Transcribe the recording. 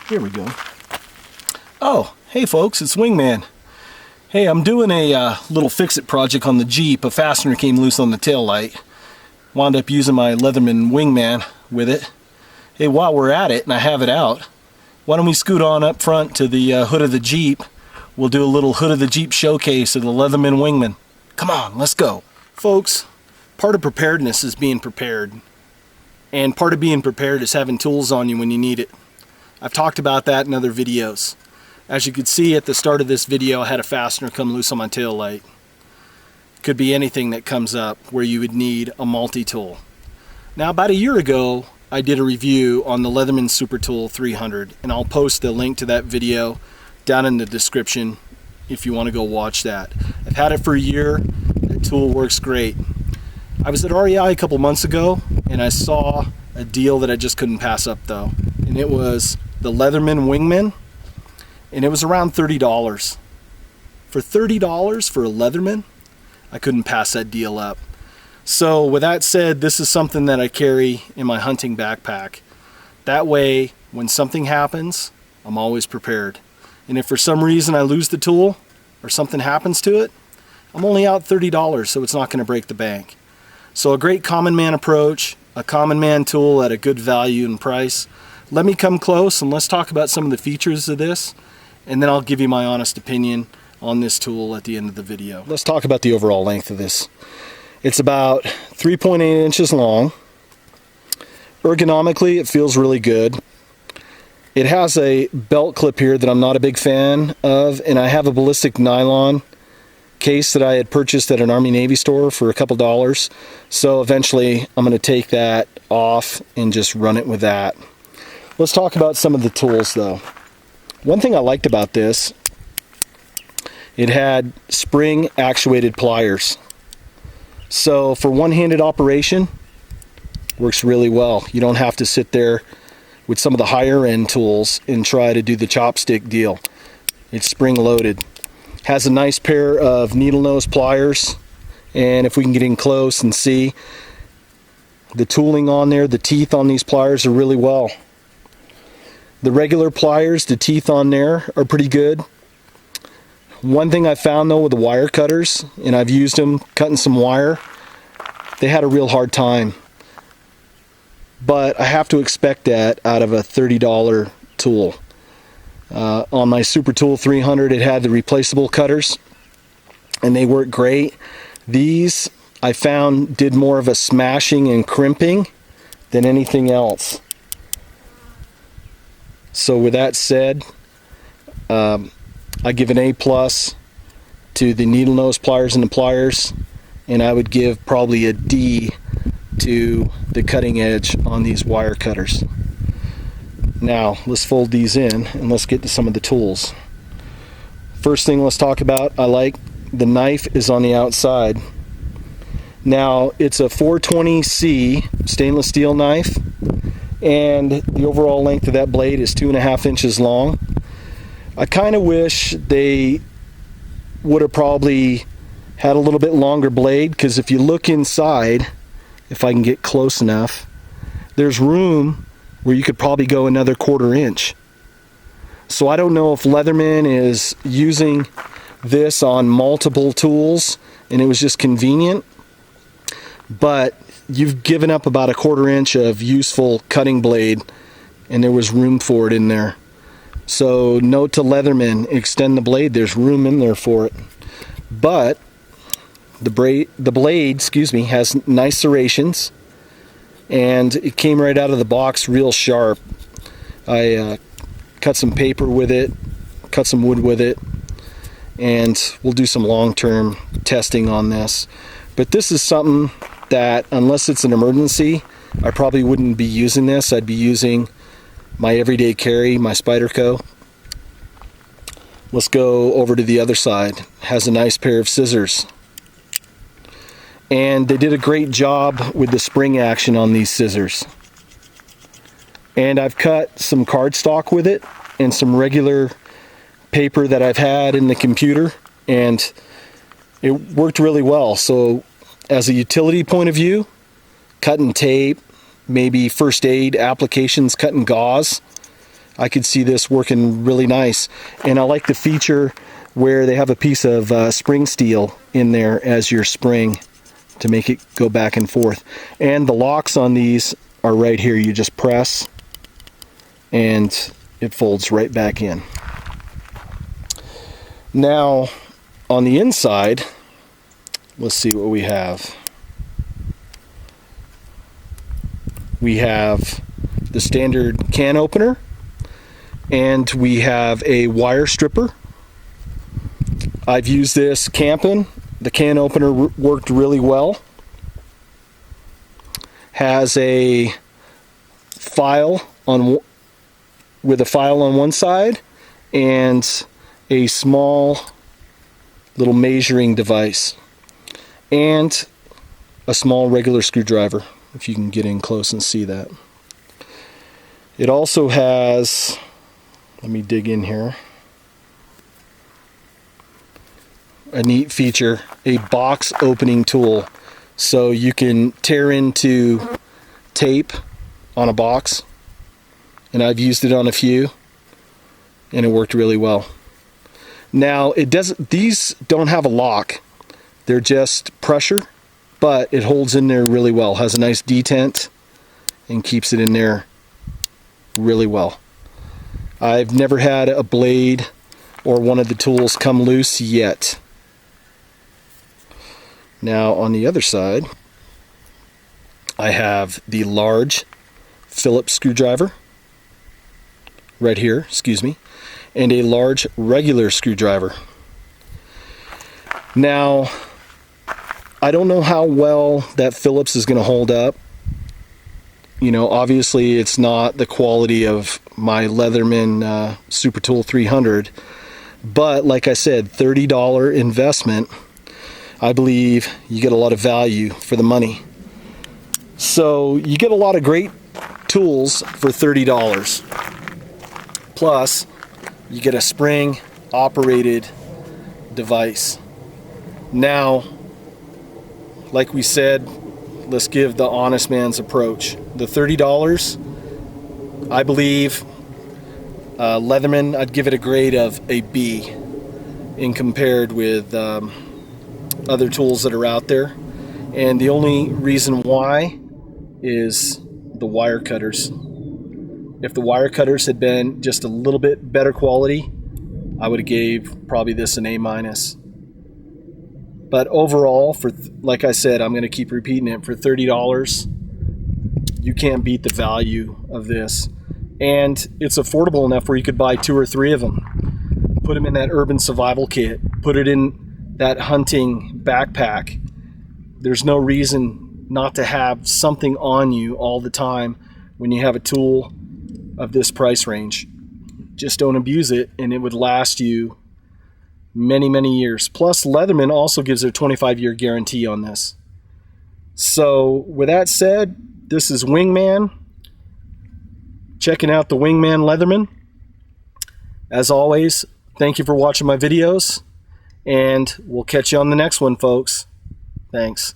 Here we go. Oh, hey folks, it's Wingman. Hey, I'm doing a little fix-it project on the Jeep. A fastener came loose on the taillight. Wound up using my Leatherman Wingman with it. Hey, while we're at it and I have it out, why don't we scoot on up front to the hood of the Jeep. We'll do a little hood of the Jeep showcase of the Leatherman Wingman. Come on, let's go. Folks, part of preparedness is being prepared. And part of being prepared is having tools on you when you need it. I've talked about that in other videos. As you could see at the start of this video, I had a fastener come loose on my tail light. Could be anything that comes up where you would need a multi-tool. Now, about a year ago, I did a review on the Leatherman Super Tool 300, and I'll post a link to that video down in the description if you want to go watch that. I've had it for a year. The tool works great. I was at REI a couple months ago, and I saw a deal that I just couldn't pass up though, and it was the Leatherman Wingman, and it was around $30. For $30 for a Leatherman, I couldn't pass that deal up. So with that said, this is something that I carry in my hunting backpack. That way, when something happens, I'm always prepared. And if for some reason I lose the tool or something happens to it, I'm only out $30, so it's not going to break the bank. So a great common man approach, a common man tool at a good value and price. Let me come close and let's talk about some of the features of this, and then I'll give you my honest opinion on this tool at the end of the video. Let's talk about the overall length of this. It's about 3.8 inches long. Ergonomically, it feels really good. It has a belt clip here that I'm not a big fan of, and I have a ballistic nylon case that I had purchased at an Army Navy store for a couple dollars. So eventually I'm going to take that off and just run it with that. Let's talk about some of the tools though. One thing I liked about this, it had spring actuated pliers. So for one-handed operation, works really well. You don't have to sit there with some of the higher end tools and try to do the chopstick deal. It's spring loaded. Has a nice pair of Needlenose pliers, and if we can get in close and see the tooling on there, the teeth on these pliers are really well. The regular pliers, the teeth on there are pretty good. One thing I found though with the wire cutters, and I've used them cutting some wire, they had a real hard time. But I have to expect that out of a $30 tool. On my Super Tool 300, it had the replaceable cutters, and they work great. These, I found, did more of a smashing and crimping than anything else. So with that said, I give an A+ to the Needlenose pliers and the pliers, and I would give probably a D to the cutting edge on these wire cutters. Now let's fold these in and let's get to some of the tools. First thing let's talk about, I like the knife is on the outside. Now it's a 420C stainless steel knife, and the overall length of that blade is 2.5 inches long. I kind of wish they would have probably had a little bit longer blade, because if you look inside, if I can get close enough, there's room where you could probably go another 1/4 inch. So I don't know if Leatherman is using this on multiple tools and it was just convenient, but you've given up about a 1/4 inch of useful cutting blade, and there was room for it in there. So note to Leatherman, extend the blade, there's room in there for it. But the blade, has nice serrations, and it came right out of the box real sharp. I cut some paper with it, cut some wood with it, and we'll do some long-term testing on this. But this is something that, unless it's an emergency, I probably wouldn't be using this. I'd be using my everyday carry, my Spyderco. Let's go over to the other side. Has a nice pair of scissors. And they did a great job with the spring action on these scissors. And I've cut some cardstock with it and some regular paper that I've had in the computer, and it worked really well. So as a utility point of view, cutting tape, maybe first aid applications, cutting gauze, I could see this working really nice. And I like the feature where they have a piece of spring steel in there as your spring to make it go back and forth. And the locks on these are right here. You just press and it folds right back in. Now on the inside, let's see what we have. We have the standard can opener, and we have a wire stripper. I've used this camping. The can opener worked really well. Has a file on with a file on one side and a small little measuring device and a small regular screwdriver, if you can get in close and see that. It also has, let me dig in here, a neat feature, a box opening tool. So you can tear into tape on a box, and I've used it on a few and it worked really well. Now these don't have a lock, they're just pressure, but it holds in there really well, has a nice detent and keeps it in there really well. I've never had a blade or one of the tools come loose yet. Now on the other side, I have the large Phillips screwdriver right here, excuse me, and a large regular screwdriver. Now, I don't know how well that Phillips is going to hold up. You know, obviously it's not the quality of my Leatherman Super Tool 300, but like I said, $30 investment. I believe you get a lot of value for the money. So you get a lot of great tools for $30. Plus, you get a spring operated device. Now, like we said, let's give the honest man's approach. The $30, I believe, Leatherman, I'd give it a grade of a B in compared with other tools that are out there. And the only reason why is the wire cutters. If the wire cutters had been just a little bit better quality, I would have gave probably this an A-. But overall, for like I said, I'm going to keep repeating it, for $30, you can't beat the value of this. And it's affordable enough where you could buy 2 or 3 of them. Put them in that urban survival kit. Put it in that hunting backpack. There's no reason not to have something on you all the time when you have a tool of this price range. Just don't abuse it, and it would last you many, many years. Plus, Leatherman also gives a 25-year guarantee on this. So with that said, this is Wingman, checking out the Wingman Leatherman. As always, thank you for watching my videos, and we'll catch you on the next one, folks. Thanks.